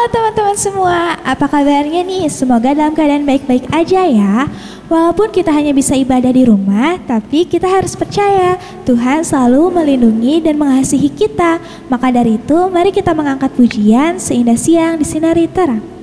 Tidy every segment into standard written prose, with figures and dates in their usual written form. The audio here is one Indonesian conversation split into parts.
teman-teman semua, apa kabarnya nih? Semoga dalam keadaan baik-baik aja ya. Walaupun kita hanya bisa ibadah di rumah, tapi kita harus percaya Tuhan selalu melindungi dan mengasihi kita. Maka dari itu, mari kita mengangkat pujian seindah siang disinari terang.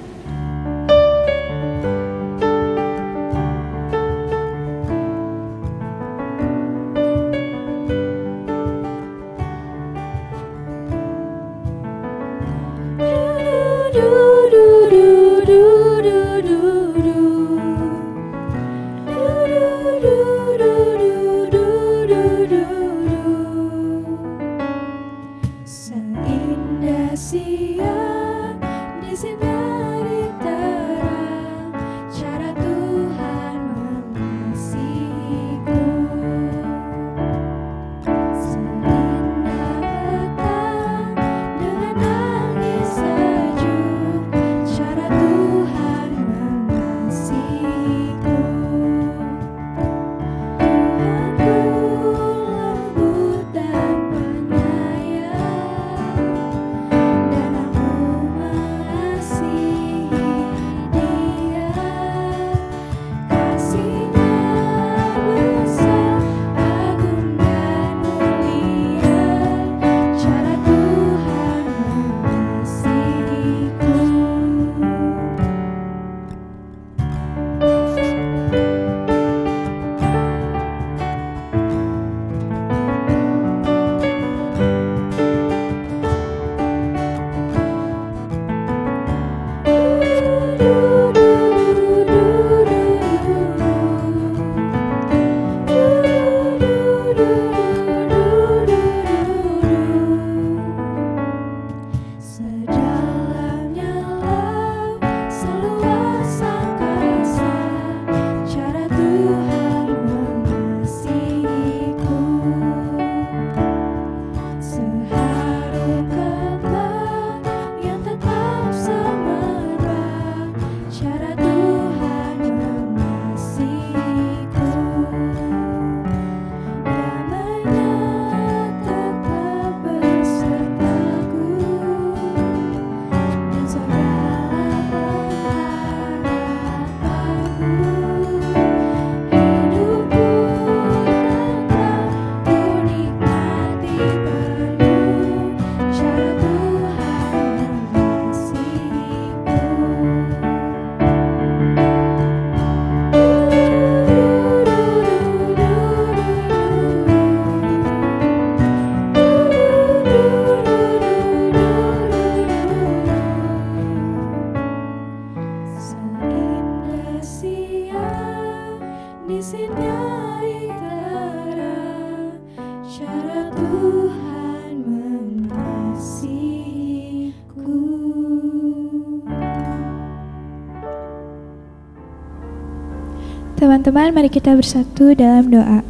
Teman-teman, mari kita bersatu dalam doa.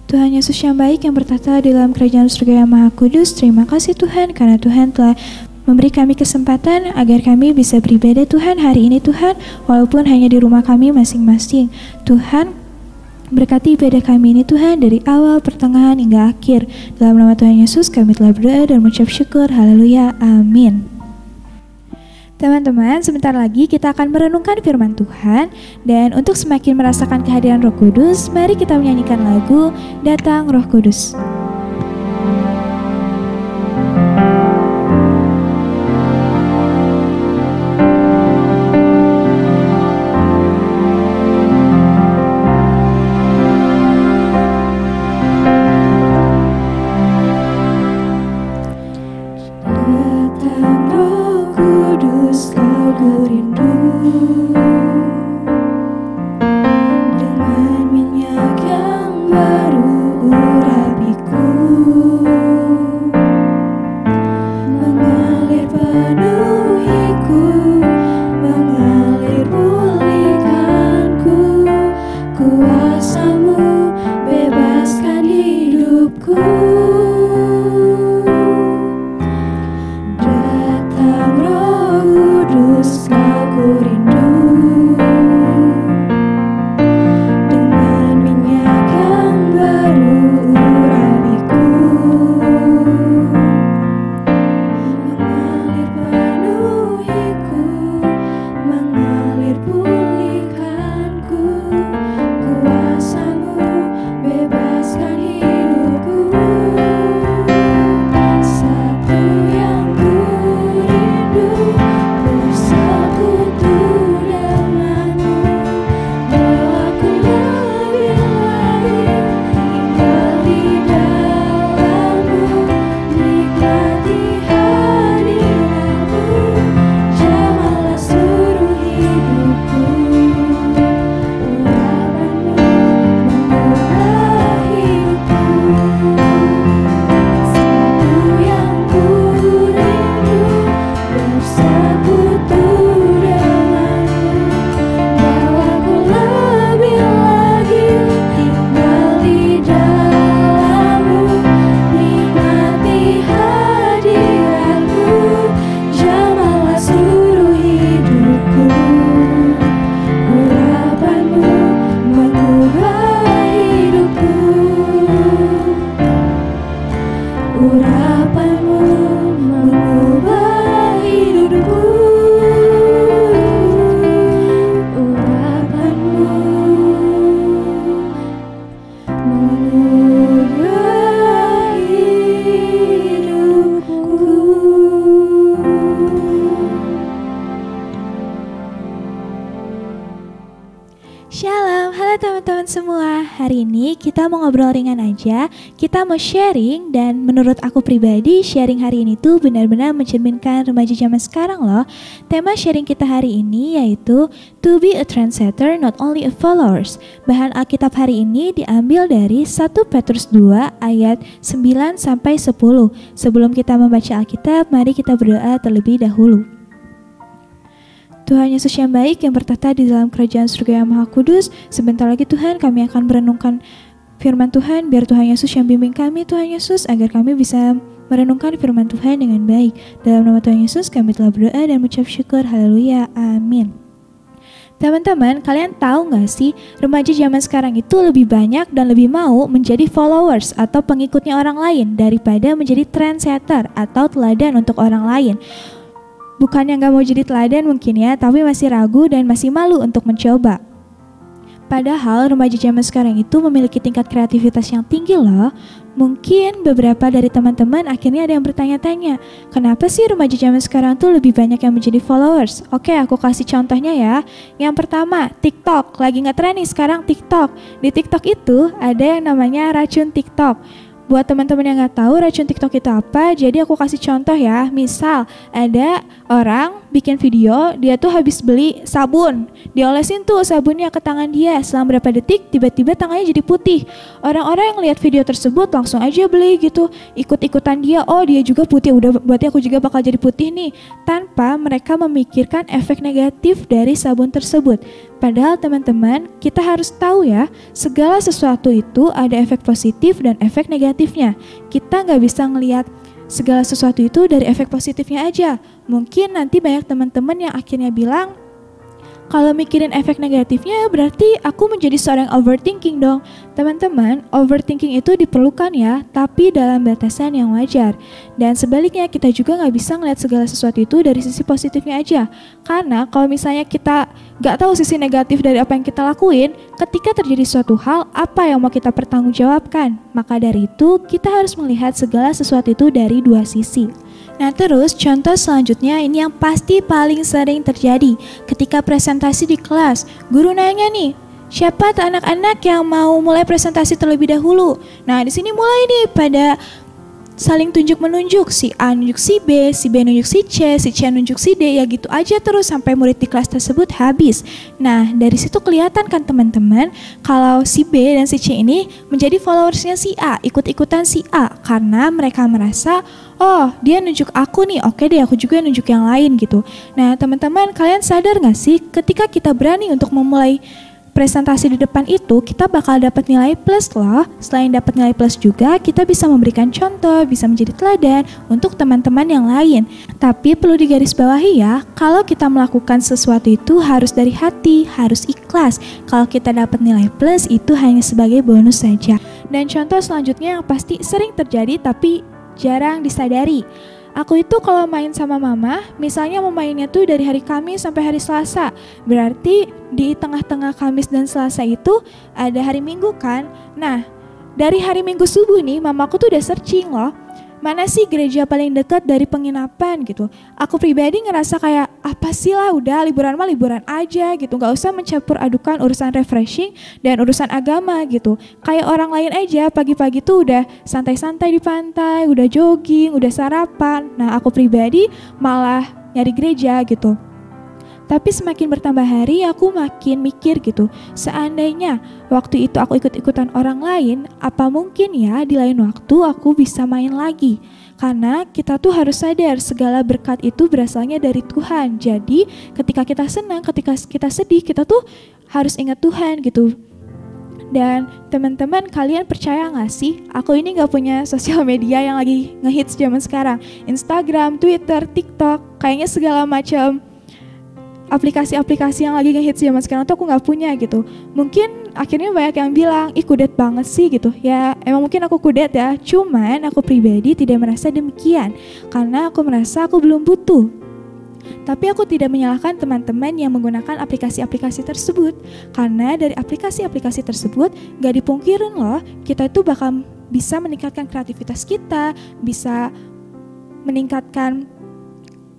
Tuhan Yesus yang baik yang bertata di dalam kerajaan surga yang maha kudus, terima kasih Tuhan karena Tuhan telah memberi kami kesempatan agar kami bisa beribadah Tuhan hari ini Tuhan, walaupun hanya di rumah kami masing-masing. Tuhan, berkati ibadah kami ini Tuhan dari awal, pertengahan hingga akhir. Dalam nama Tuhan Yesus kami telah berdoa dan mengucap syukur. Haleluya. Amin. Teman-teman, sebentar lagi kita akan merenungkan firman Tuhan, dan untuk semakin merasakan kehadiran Roh Kudus, mari kita menyanyikan lagu Datang Roh Kudus. Datang Roh Kudus, aku rindu. Shalom, halo teman-teman semua. Hari ini kita mau ngobrol ringan aja. Kita mau sharing dan menurut aku pribadi sharing hari ini tuh benar-benar mencerminkan remaja zaman sekarang loh. Tema sharing kita hari ini yaitu To be a trendsetter, not only a followers. Bahan Alkitab hari ini diambil dari 1 Petrus 2 ayat 9-10. Sebelum kita membaca Alkitab, mari kita berdoa terlebih dahulu. Tuhan Yesus yang baik yang bertata di dalam kerajaan surga yang maha kudus, sebentar lagi Tuhan kami akan merenungkan firman Tuhan. Biar Tuhan Yesus yang bimbing kami, Tuhan Yesus, agar kami bisa merenungkan firman Tuhan dengan baik. Dalam nama Tuhan Yesus kami telah berdoa dan mengucap syukur. Haleluya, amin. Teman-teman, kalian tahu gak sih, remaja zaman sekarang itu lebih banyak dan lebih mau menjadi followers atau pengikutnya orang lain daripada menjadi trendsetter atau teladan untuk orang lain. Bukannya gak mau jadi teladan mungkin ya, tapi masih ragu dan masih malu untuk mencoba. Padahal remaja zaman sekarang itu memiliki tingkat kreativitas yang tinggi loh. Mungkin beberapa dari teman-teman akhirnya ada yang bertanya-tanya, kenapa sih remaja zaman sekarang tuh lebih banyak yang menjadi followers? Oke, aku kasih contohnya ya. Yang pertama, TikTok. Lagi ngetren nih sekarang TikTok. Di TikTok itu ada yang namanya racun TikTok. Buat teman-teman yang nggak tahu racun TikTok itu apa, jadi aku kasih contoh ya. Misal ada orang bikin video, dia tuh habis beli sabun, diolesin tuh sabunnya ke tangan dia. Selama berapa detik, tiba-tiba tangannya jadi putih. Orang-orang yang lihat video tersebut langsung aja beli gitu, ikut-ikutan dia. Oh, dia juga putih, udah berarti aku juga bakal jadi putih nih. Tanpa mereka memikirkan efek negatif dari sabun tersebut. Padahal teman-teman, kita harus tahu ya, segala sesuatu itu ada efek positif dan efek negatifnya. Kita nggak bisa ngelihat segala sesuatu itu dari efek positifnya aja. Mungkin nanti banyak teman-teman yang akhirnya bilang, kalau mikirin efek negatifnya berarti aku menjadi seorang overthinking dong. Teman-teman, overthinking itu diperlukan ya, tapi dalam batasan yang wajar. Dan sebaliknya kita juga gak bisa ngeliat segala sesuatu itu dari sisi positifnya aja. Karena kalau misalnya kita gak tahu sisi negatif dari apa yang kita lakuin, ketika terjadi suatu hal, apa yang mau kita pertanggungjawabkan? Maka dari itu, kita harus melihat segala sesuatu itu dari dua sisi. Nah terus contoh selanjutnya ini yang pasti paling sering terjadi ketika presentasi di kelas. Guru nanya nih, siapa anak-anak yang mau mulai presentasi terlebih dahulu? Nah di sini mulai nih pada saling tunjuk-menunjuk, si A nunjuk si B nunjuk si C nunjuk si D, ya gitu aja terus sampai murid di kelas tersebut habis. Nah dari situ kelihatan kan teman-teman kalau si B dan si C ini menjadi followersnya si A, ikut-ikutan si A karena mereka merasa, oh dia nunjuk aku nih, oke deh aku juga nunjuk yang lain gitu. Nah teman-teman, kalian sadar gak sih ketika kita berani untuk memulai presentasi di depan itu, kita bakal dapat nilai plus loh. Selain dapat nilai plus juga, kita bisa memberikan contoh, bisa menjadi teladan untuk teman-teman yang lain. Tapi perlu digarisbawahi ya, kalau kita melakukan sesuatu itu harus dari hati, harus ikhlas. Kalau kita dapat nilai plus itu hanya sebagai bonus saja. Dan contoh selanjutnya yang pasti sering terjadi tapi jarang disadari. Aku itu kalau main sama mama, misalnya mau mainnya tuh dari hari Kamis sampai hari Selasa. Berarti di tengah-tengah Kamis dan Selasa itu ada hari Minggu kan. Nah, dari hari Minggu subuh nih, mamaku tuh udah searching loh. Mana sih gereja paling dekat dari penginapan gitu. Aku pribadi ngerasa kayak, apa sih lah udah liburan mah liburan aja gitu. Gak usah mencampur adukan urusan refreshing dan urusan agama gitu. Kayak orang lain aja pagi-pagi tuh udah santai-santai di pantai, udah jogging, udah sarapan. Nah aku pribadi malah nyari gereja gitu. Tapi semakin bertambah hari aku makin mikir gitu, seandainya waktu itu aku ikut-ikutan orang lain, apa mungkin ya di lain waktu aku bisa main lagi? Karena kita tuh harus sadar segala berkat itu berasalnya dari Tuhan. Jadi ketika kita senang, ketika kita sedih, kita tuh harus ingat Tuhan gitu. Dan teman-teman, kalian percaya gak sih? Aku ini gak punya sosial media yang lagi ngehits zaman sekarang. Instagram, Twitter, TikTok, kayaknya segala macam aplikasi-aplikasi yang lagi ngehits zaman sekarang tuh aku gak punya gitu. Mungkin akhirnya banyak yang bilang, ih kudet banget sih gitu. Ya emang mungkin aku kudet ya, cuman aku pribadi tidak merasa demikian. Karena aku merasa aku belum butuh. Tapi aku tidak menyalahkan teman-teman yang menggunakan aplikasi-aplikasi tersebut. Karena dari aplikasi-aplikasi tersebut gak dipungkirin loh, kita itu bakal bisa meningkatkan kreativitas kita, bisa meningkatkan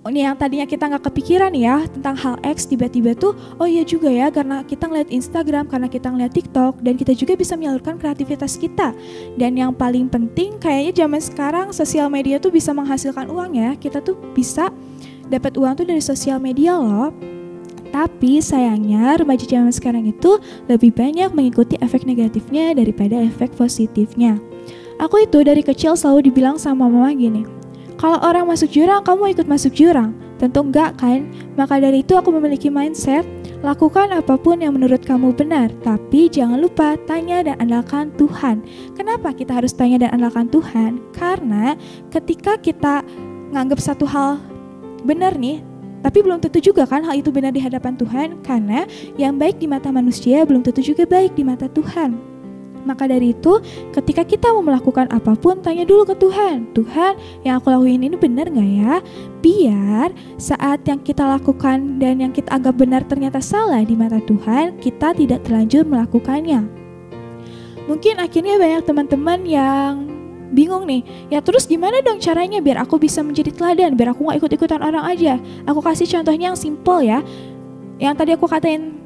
Ini yang tadinya kita nggak kepikiran ya tentang hal X, tiba-tiba tuh oh iya juga ya, karena kita ngeliat Instagram, karena kita ngeliat TikTok, dan kita juga bisa menyalurkan kreativitas kita. Dan yang paling penting kayaknya zaman sekarang sosial media tuh bisa menghasilkan uang ya. Kita tuh bisa dapat uang tuh dari sosial media loh. Tapi sayangnya remaja zaman sekarang itu lebih banyak mengikuti efek negatifnya daripada efek positifnya. Aku itu dari kecil selalu dibilang sama mama gini, kalau orang masuk jurang, kamu ikut masuk jurang. Tentu enggak kan? Maka dari itu aku memiliki mindset, lakukan apapun yang menurut kamu benar, tapi jangan lupa tanya dan andalkan Tuhan. Kenapa kita harus tanya dan andalkan Tuhan? Karena ketika kita nganggap satu hal benar nih, tapi belum tentu juga kan hal itu benar di hadapan Tuhan, karena yang baik di mata manusia belum tentu juga baik di mata Tuhan. Maka dari itu, ketika kita mau melakukan apapun, tanya dulu ke Tuhan. Tuhan, yang aku lakuin ini benar gak ya? Biar saat yang kita lakukan dan yang kita anggap benar ternyata salah di mata Tuhan, kita tidak terlanjur melakukannya. Mungkin akhirnya banyak teman-teman yang bingung nih, ya terus gimana dong caranya biar aku bisa menjadi teladan, biar aku gak ikut-ikutan orang aja. Aku kasih contohnya yang simple ya. Yang tadi aku katain,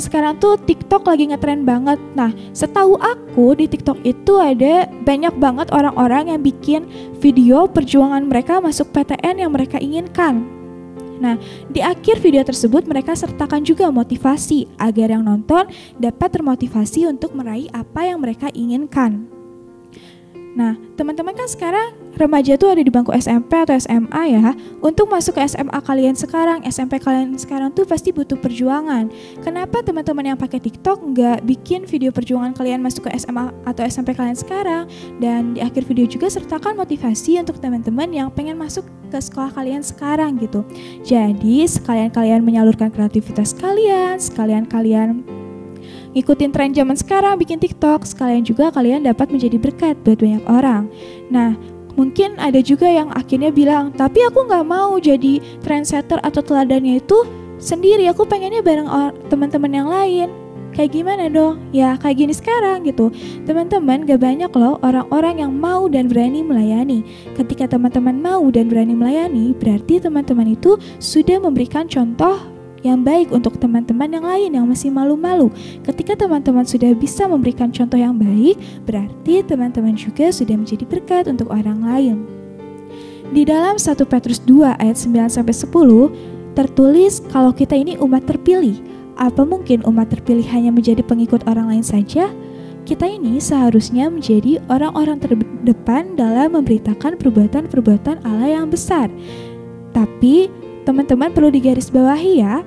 sekarang tuh TikTok lagi ngetren banget. Nah, setahu aku di TikTok itu ada banyak banget orang-orang yang bikin video perjuangan mereka masuk PTN yang mereka inginkan. Nah, di akhir video tersebut mereka sertakan juga motivasi agar yang nonton dapat termotivasi untuk meraih apa yang mereka inginkan. Nah, teman-teman kan sekarang remaja tuh ada di bangku SMP atau SMA ya. Untuk masuk ke SMA kalian sekarang, SMP kalian sekarang tuh pasti butuh perjuangan. Kenapa teman-teman yang pakai TikTok nggak bikin video perjuangan kalian masuk ke SMA atau SMP kalian sekarang? Dan di akhir video juga sertakan motivasi untuk teman-teman yang pengen masuk ke sekolah kalian sekarang gitu. Jadi sekalian kalian menyalurkan kreativitas kalian, sekalian kalian ngikutin tren zaman sekarang, bikin TikTok, sekalian juga kalian dapat menjadi berkat buat banyak orang. Nah, mungkin ada juga yang akhirnya bilang, tapi aku gak mau jadi trendsetter atau teladannya itu sendiri, aku pengennya bareng teman-teman yang lain. Kayak gimana dong? Ya kayak gini sekarang gitu. Teman-teman, gak banyak loh orang-orang yang mau dan berani melayani. Ketika teman-teman mau dan berani melayani, berarti teman-teman itu sudah memberikan contoh yang baik untuk teman-teman yang lain yang masih malu-malu. Ketika teman-teman sudah bisa memberikan contoh yang baik, berarti teman-teman juga sudah menjadi berkat untuk orang lain. Di dalam 1 Petrus 2 ayat 9-10 tertulis kalau kita ini umat terpilih. Apa mungkin umat terpilih hanya menjadi pengikut orang lain saja? Kita ini seharusnya menjadi orang-orang terdepan dalam memberitakan perbuatan-perbuatan Allah yang besar. Tapi teman-teman perlu digarisbawahi ya,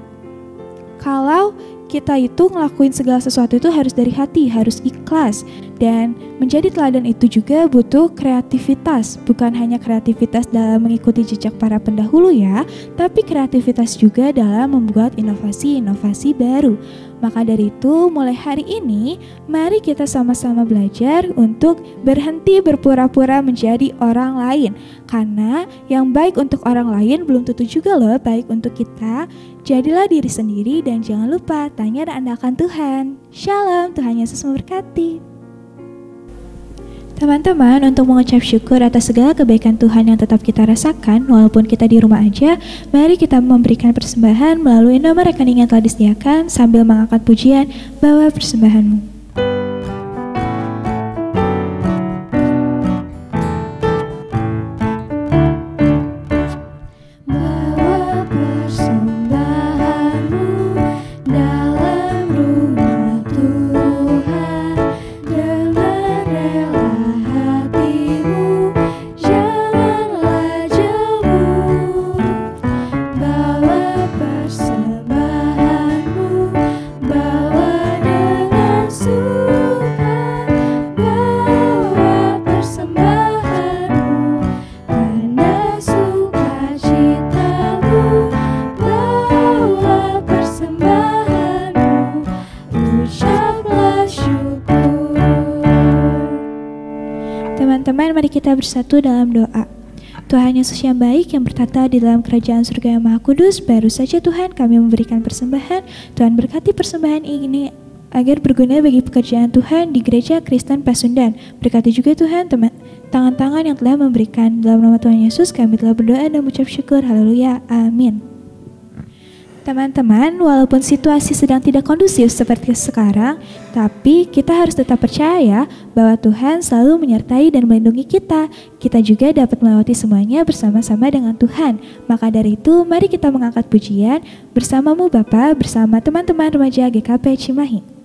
kalau kita itu ngelakuin segala sesuatu itu harus dari hati, harus ikhlas. Dan menjadi teladan itu juga butuh kreativitas. Bukan hanya kreativitas dalam mengikuti jejak para pendahulu ya, tapi kreativitas juga dalam membuat inovasi-inovasi baru. Maka dari itu, mulai hari ini, mari kita sama-sama belajar untuk berhenti berpura-pura menjadi orang lain. Karena yang baik untuk orang lain belum tentu juga loh baik untuk kita. Jadilah diri sendiri dan jangan lupa tanya dan andalkan Tuhan. Shalom, Tuhan Yesus memberkati. Teman-teman, untuk mengucap syukur atas segala kebaikan Tuhan yang tetap kita rasakan walaupun kita di rumah aja, mari kita memberikan persembahan melalui nomor rekening yang telah disediakan sambil mengangkat pujian, bawa persembahanmu. Teman-teman, mari kita bersatu dalam doa. Tuhan Yesus yang baik yang bertata di dalam kerajaan surga yang maha kudus, baru saja Tuhan kami memberikan persembahan. Tuhan berkati persembahan ini agar berguna bagi pekerjaan Tuhan di Gereja Kristen Pasundan. Berkati juga Tuhan tangan-tangan yang telah memberikan. Dalam nama Tuhan Yesus kami telah berdoa dan mengucap syukur. Haleluya. Amin. Teman-teman, walaupun situasi sedang tidak kondusif seperti sekarang, tapi kita harus tetap percaya bahwa Tuhan selalu menyertai dan melindungi kita. Kita juga dapat melewati semuanya bersama-sama dengan Tuhan. Maka dari itu, mari kita mengangkat pujian bersamamu Bapa, bersama teman-teman remaja GKP Cimahi.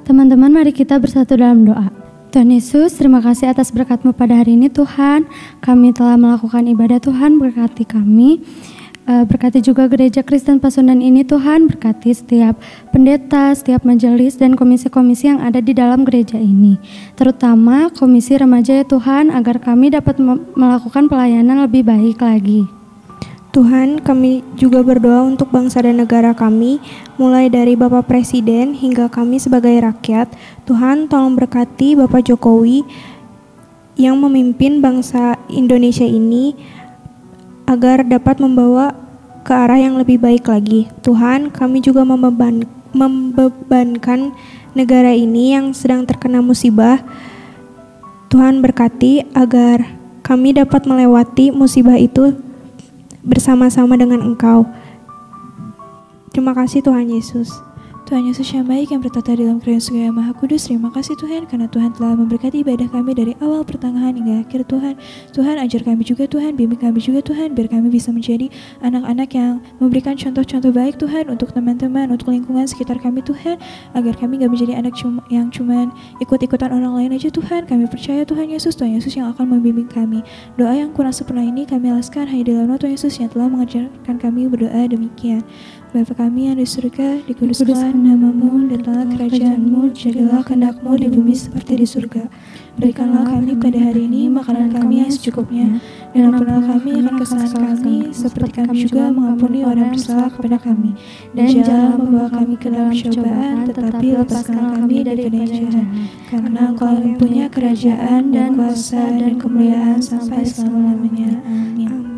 Teman-teman, mari kita bersatu dalam doa. Tuhan Yesus, terima kasih atas berkat-Mu pada hari ini Tuhan. Kami telah melakukan ibadah Tuhan, berkati kami. Berkati juga Gereja Kristen Pasundan ini Tuhan, berkati setiap pendeta, setiap majelis dan komisi-komisi yang ada di dalam gereja ini. Terutama komisi remaja ya Tuhan, agar kami dapat melakukan pelayanan lebih baik lagi. Tuhan, kami juga berdoa untuk bangsa dan negara kami, mulai dari Bapak Presiden hingga kami sebagai rakyat. Tuhan, tolong berkati Bapak Jokowi yang memimpin bangsa Indonesia ini agar dapat membawa ke arah yang lebih baik lagi. Tuhan, kami juga membebankan negara ini yang sedang terkena musibah. Tuhan berkati agar kami dapat melewati musibah itu bersama-sama dengan Engkau. Terima kasih Tuhan Yesus. Tuhan Yesus yang baik yang bertata dalam kerajaan surga yang maha kudus, terima kasih Tuhan karena Tuhan telah memberkati ibadah kami dari awal pertengahan hingga akhir Tuhan. Tuhan ajar kami juga Tuhan, bimbing kami juga Tuhan, biar kami bisa menjadi anak-anak yang memberikan contoh-contoh baik Tuhan untuk teman-teman, untuk lingkungan sekitar kami Tuhan, agar kami gak menjadi anak yang cuman ikut-ikutan orang lain aja Tuhan. Kami percaya Tuhan Yesus yang akan membimbing kami. Doa yang kurang sempurna ini kami alaskan hanya dalam nama Tuhan Yesus yang telah mengajarkan kami berdoa demikian. Bapa kami yang di surga, dikuduskan namamu, datanglah kerajaan-Mu, jadilah kehendak-Mu di bumi seperti di surga. Berikanlah kami pada hari ini makanan kami yang secukupnya, dan ampunilah kami akan kesalahan kami, seperti kami juga mengampuni orang bersalah kepada kami. Dan jangan membawa kami ke dalam cobaan, tetapi lepaskanlah kami dari yang jahat. Karena Engkau yang punya kerajaan dan kuasa dan kemuliaan sampai selama-lamanya. Amin.